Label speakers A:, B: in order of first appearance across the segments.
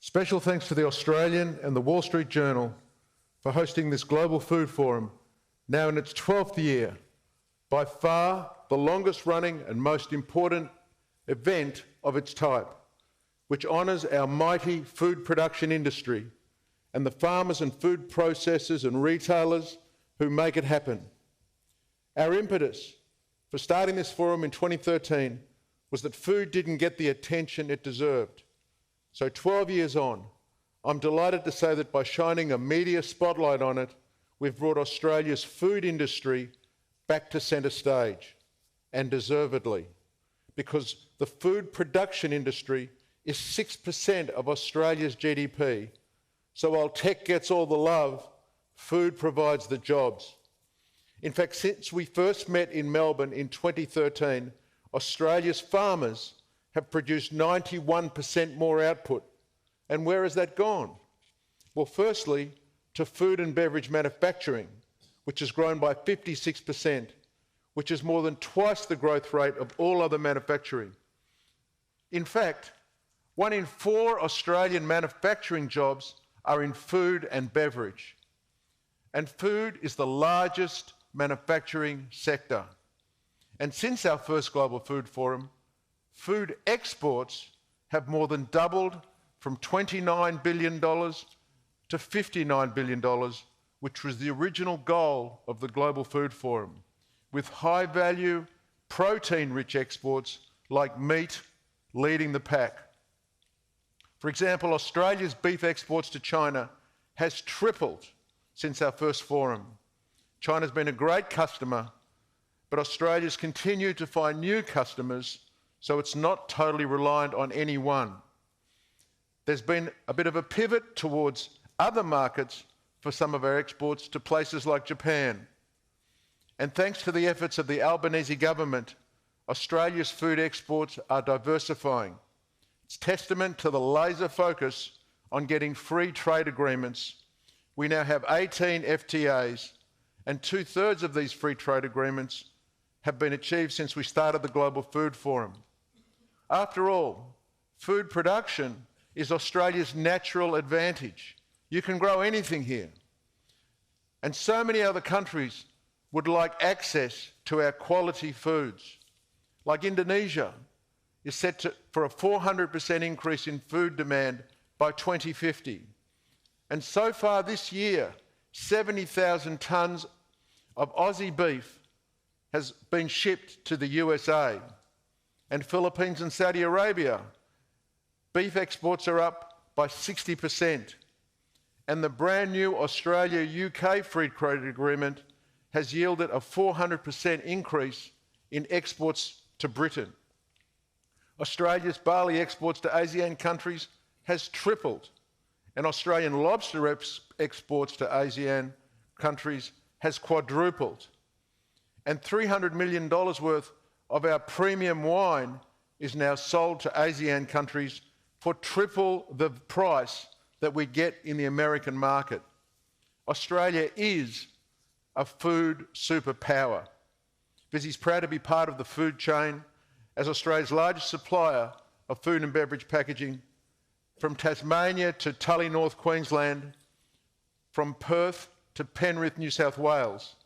A: Special thanks to the Australian and the Wall Street Journal for hosting this Global Food Forum, now in its 12th year, by far the longest running and most important event of its type, which honours our mighty food production industry and the farmers and food processors and retailers who make it happen. Our impetus for starting this forum in 2013 was that food didn't get the attention it deserved. So 12 years on, I'm delighted to say that by shining a media spotlight on it, we've brought Australia's food industry back to centre stage, and deservedly, because the food production industry is 6% of Australia's GDP. So while tech gets all the love, food provides the jobs. In fact, since we first met in Melbourne in 2013, Australia's farmers have produced 91% more output. And where has that gone? Well, firstly, to food and beverage manufacturing, which has grown by 56%, which is more than twice the growth rate of all other manufacturing. In fact, 1 in 4 Australian manufacturing jobs are in food and beverage. And food is the largest manufacturing sector. And since our first Global Food Forum, food exports have more than doubled from $29 billion to $59 billion, which was the original goal of the Global Food Forum, with high-value, protein-rich exports like meat leading the pack. For example, Australia's beef exports to China has tripled since our first forum. China's been a great customer, but Australia's continued to find new customers, so it's not totally reliant on any one. There's been a bit of a pivot towards other markets for some of our exports to places like Japan. And thanks to the efforts of the Albanese government, Australia's food exports are diversifying. It's testament to the laser focus on getting free trade agreements. We now have 18 FTAs, and 2/3 of these free trade agreements have been achieved since we started the Global Food Forum. After all, food production is Australia's natural advantage. You can grow anything here. And so many other countries would like access to our quality foods. Like Indonesia is set for a 400% increase in food demand by 2050. And so far this year, 70,000 tonnes of Aussie beef has been shipped to the USA. And Philippines and Saudi Arabia, beef exports are up by 60%. And the brand new Australia-UK Free Trade Agreement has yielded a 400% increase in exports to Britain. Australia's barley exports to ASEAN countries has tripled, and Australian lobster exports to ASEAN countries has quadrupled. And $300 million worth of our premium wine is now sold to ASEAN countries for triple the price that we get in the American market. Australia is a food superpower. Visy's proud to be part of the food chain as Australia's largest supplier of food and beverage packaging, from Tasmania to Tully, North Queensland, from Perth to Penrith, New South Wales,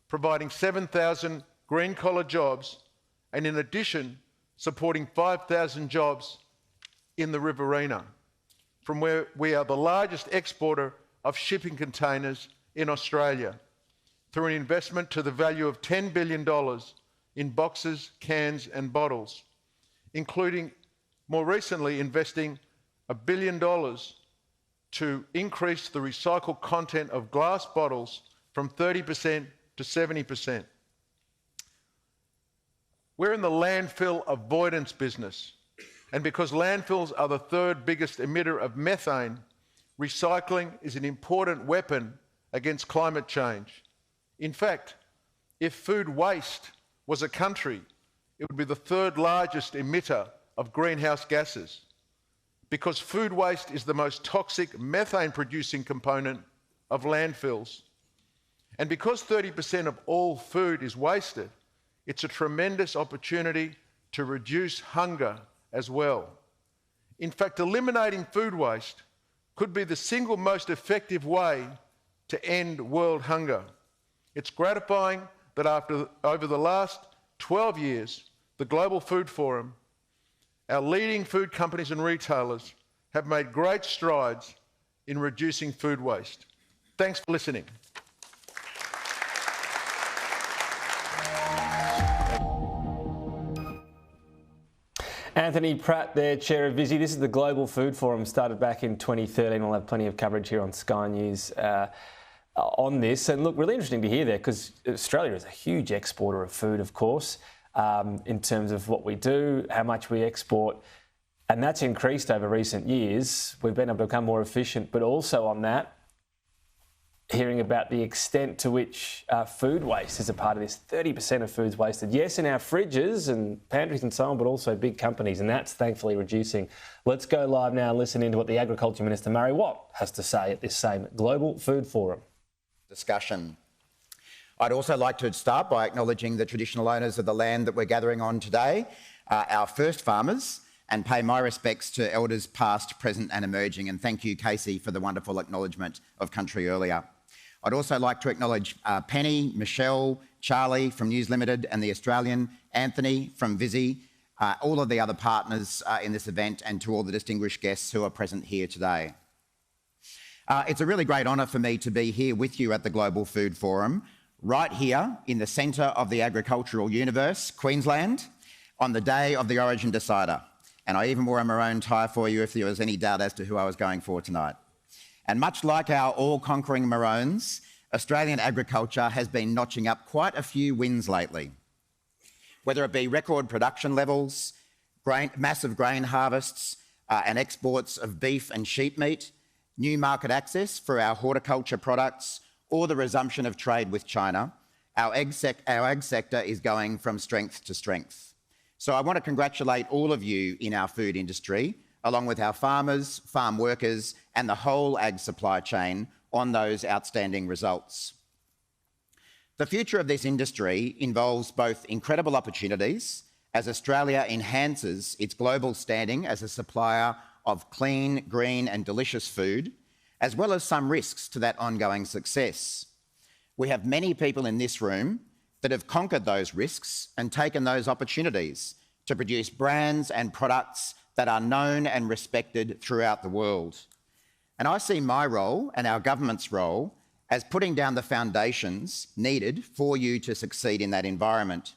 A: providing 7,000 green-collar jobs, and in addition, supporting 5,000 jobs in the Riverina, from where we are the largest exporter of shipping containers in Australia, through an investment to the value of $10 billion in boxes, cans and bottles, including more recently investing $1 billion to increase the recycled content of glass bottles from 30% to 70%. We're in the landfill avoidance business, and because landfills are the 3rd biggest emitter of methane, recycling is an important weapon against climate change. In fact, if food waste was a country, it would be the 3rd largest emitter of greenhouse gases, because food waste is the most toxic methane-producing component of landfills. And because 30% of all food is wasted, it's a tremendous opportunity to reduce hunger as well. In fact, eliminating food waste could be the single most effective way to end world hunger. It's gratifying that over the last 12 years, the Global Food Forum, our leading food companies and retailers have made great strides in reducing food waste. Thanks for listening.
B: Anthony Pratt there, Chair of Visy. This is the Global Food Forum, started back in 2013. We'll have plenty of coverage here on Sky News on this. And look, really interesting to hear there, because Australia is a huge exporter of food, of course, in terms of what we do, how much we export. And that's increased over recent years. We've been able to become more efficient, but also on that, hearing about the extent to which food waste is a part of this. 30% of food's wasted. Yes, in our fridges and pantries and so on, but also big companies, and that's thankfully reducing. Let's go live now and listen into what the Agriculture Minister, Murray Watt, has to say at this same Global Food Forum.
C: Discussion. I'd also like to start by acknowledging the traditional owners of the land that we're gathering on today, our first farmers, and pay my respects to elders past, present and emerging. And thank you, Casey, for the wonderful acknowledgement of country earlier. I'd also like to acknowledge Penny, Michelle, Charlie from News Limited and The Australian, Anthony from Visy, all of the other partners in this event, and to all the distinguished guests who are present here today. It's a really great honour for me to be here with you at the Global Food Forum, right here in the centre of the agricultural universe, Queensland, on the day of the Origin Decider. And I even wore a maroon tie for you if there was any doubt as to who I was going for tonight. And much like our all-conquering Maroons, Australian agriculture has been notching up quite a few wins lately. Whether it be record production levels, massive grain harvests and exports of beef and sheep meat, new market access for our horticulture products, or the resumption of trade with China, our ag sector is going from strength to strength. So I want to congratulate all of you in our food industry, along with our farmers, farm workers, and the whole ag supply chain on those outstanding results. The future of this industry involves both incredible opportunities as Australia enhances its global standing as a supplier of clean, green and delicious food, as well as some risks to that ongoing success. We have many people in this room that have conquered those risks and taken those opportunities to produce brands and products that are known and respected throughout the world. And I see my role and our government's role as putting down the foundations needed for you to succeed in that environment.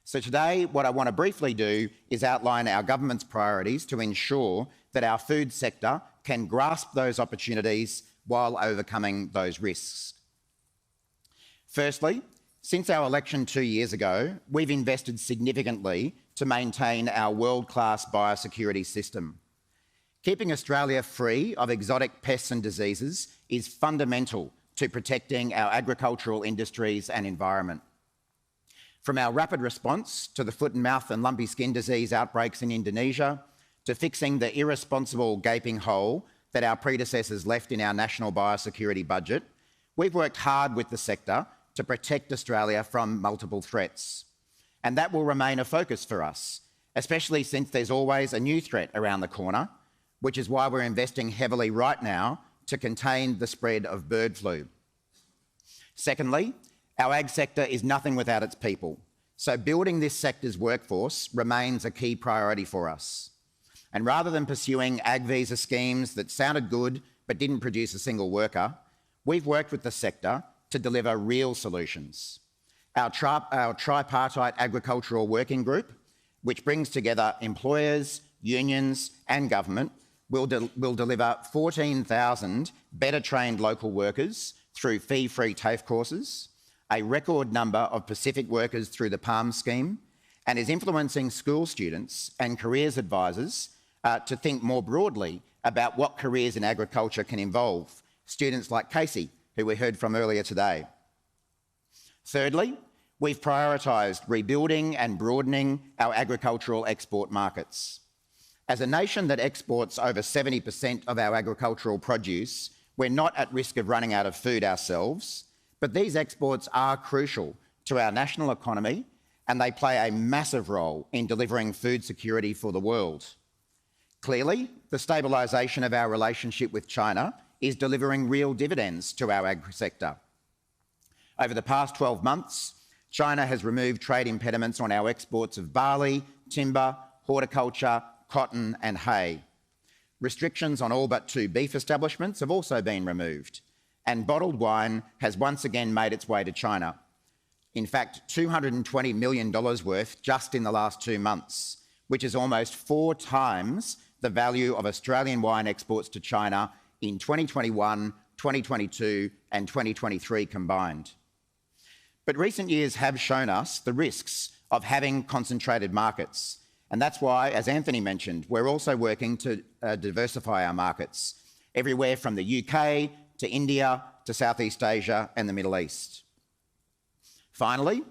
C: So today, what I want to briefly do is outline our government's priorities to ensure that our food sector can grasp those opportunities while overcoming those risks. Firstly, since our election 2 years ago, we've invested significantly to maintain our world-class biosecurity system. Keeping Australia free of exotic pests and diseases is fundamental to protecting our agricultural industries and environment. From our rapid response to the foot and mouth and lumpy skin disease outbreaks in Indonesia, to fixing the irresponsible gaping hole that our predecessors left in our national biosecurity budget, we've worked hard with the sector to protect Australia from multiple threats. And that will remain a focus for us, especially since there's always a new threat around the corner, which is why we're investing heavily right now to contain the spread of bird flu. Secondly, our ag sector is nothing without its people, so building this sector's workforce remains a key priority for us. And rather than pursuing ag visa schemes that sounded good but didn't produce a single worker, we've worked with the sector to deliver real solutions. Our tripartite agricultural working group, which brings together employers, unions and government, will deliver 14,000 better trained local workers through fee-free TAFE courses, a record number of Pacific workers through the PALM scheme, and is influencing school students and careers advisors to think more broadly about what careers in agriculture can involve, students like Casey, who we heard from earlier today. Thirdly, we've prioritised rebuilding and broadening our agricultural export markets. As a nation that exports over 70% of our agricultural produce, we're not at risk of running out of food ourselves, but these exports are crucial to our national economy and they play a massive role in delivering food security for the world. Clearly, the stabilisation of our relationship with China is delivering real dividends to our agri sector. Over the past 12 months, China has removed trade impediments on our exports of barley, timber, horticulture, cotton and hay. Restrictions on all but 2 beef establishments have also been removed, and bottled wine has once again made its way to China. In fact, $220 million worth just in the last 2 months, which is almost 4 times the value of Australian wine exports to China in 2021, 2022 and 2023 combined. But recent years have shown us the risks of having concentrated markets. And that's why, as Anthony mentioned, we're also working to diversify our markets, everywhere from the UK to India to Southeast Asia and the Middle East. Finally,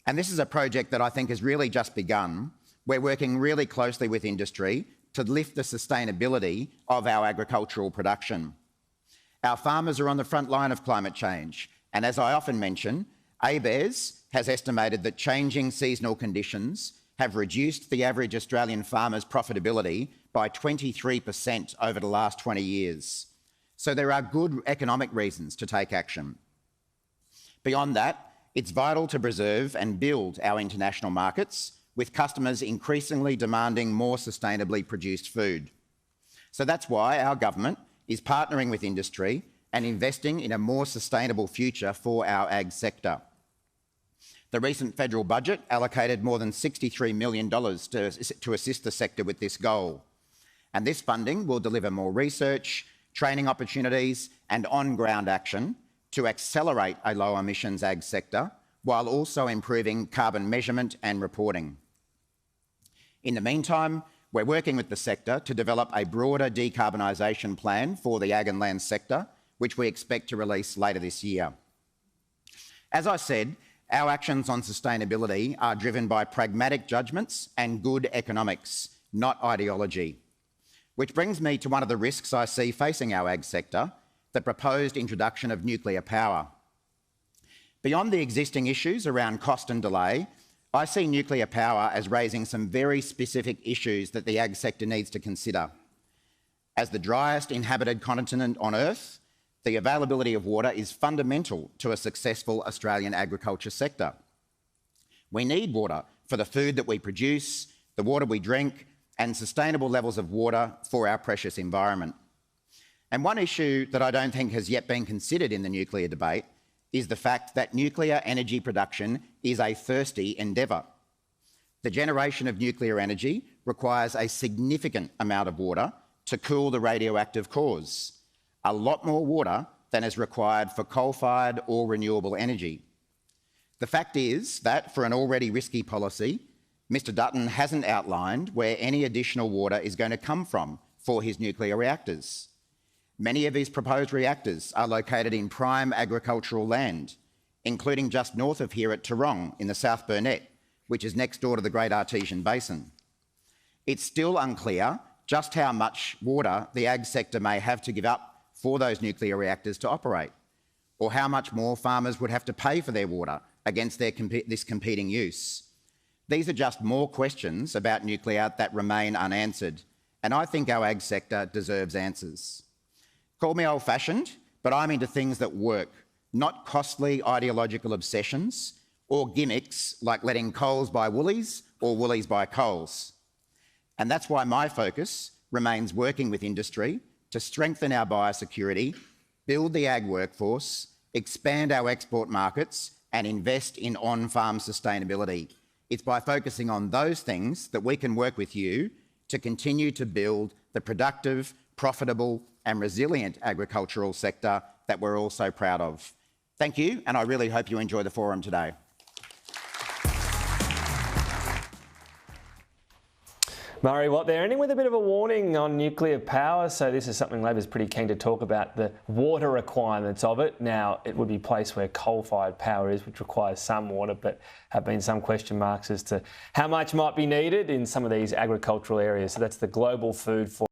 C: and this is a project that I think has really just begun, we're working really closely with industry to lift the sustainability of our agricultural production. Our farmers are on the front line of climate change, and as I often mention, ABARES has estimated that changing seasonal conditions have reduced the average Australian farmer's profitability by 23% over the last 20 years. So there are good economic reasons to take action. Beyond that, it's vital to preserve and build our international markets, with customers increasingly demanding more sustainably produced food. So that's why our government is partnering with industry and investing in a more sustainable future for our ag sector. The recent federal budget allocated more than $63 million to assist the sector with this goal. And this funding will deliver more research, training opportunities and on-ground action to accelerate a low emissions ag sector, while also improving carbon measurement and reporting. In the meantime, we're working with the sector to develop a broader decarbonisation plan for the ag and land sector, which we expect to release later this year. As I said, our actions on sustainability are driven by pragmatic judgments and good economics, not ideology. Which brings me to one of the risks I see facing our ag sector, the proposed introduction of nuclear power. Beyond the existing issues around cost and delay, I see nuclear power as raising some very specific issues that the ag sector needs to consider. As the driest inhabited continent on Earth, the availability of water is fundamental to a successful Australian agriculture sector. We need water for the food that we produce, the water we drink, and sustainable levels of water for our precious environment. And one issue that I don't think has yet been considered in the nuclear debate is the fact that nuclear energy production is a thirsty endeavour. The generation of nuclear energy requires a significant amount of water to cool the radioactive cores, a lot more water than is required for coal-fired or renewable energy. The fact is that for an already risky policy, Mr Dutton hasn't outlined where any additional water is going to come from for his nuclear reactors. Many of his proposed reactors are located in prime agricultural land, including just north of here at Tarong in the South Burnett, which is next door to the Great Artesian Basin. It's still unclear just how much water the ag sector may have to give up for those nuclear reactors to operate, or how much more farmers would have to pay for their water against this competing use. These are just more questions about nuclear that remain unanswered, and I think our ag sector deserves answers. Call me old-fashioned, but I'm into things that work, not costly ideological obsessions or gimmicks like letting Coles buy Woolies or Woolies buy Coles. And that's why my focus remains working with industry to strengthen our biosecurity, build the ag workforce, expand our export markets and invest in on-farm sustainability. It's by focusing on those things that we can work with you to continue to build the productive, profitable and resilient agricultural sector that we're all so proud of. Thank you, and I really hope you enjoy the forum today.
B: Murray Watt there, ending with a bit of a warning on nuclear power. So this is something Labor's pretty keen to talk about, the water requirements of it. Now, it would be placed where coal-fired power is, which requires some water, but have been some question marks as to how much might be needed in some of these agricultural areas. So that's the global food for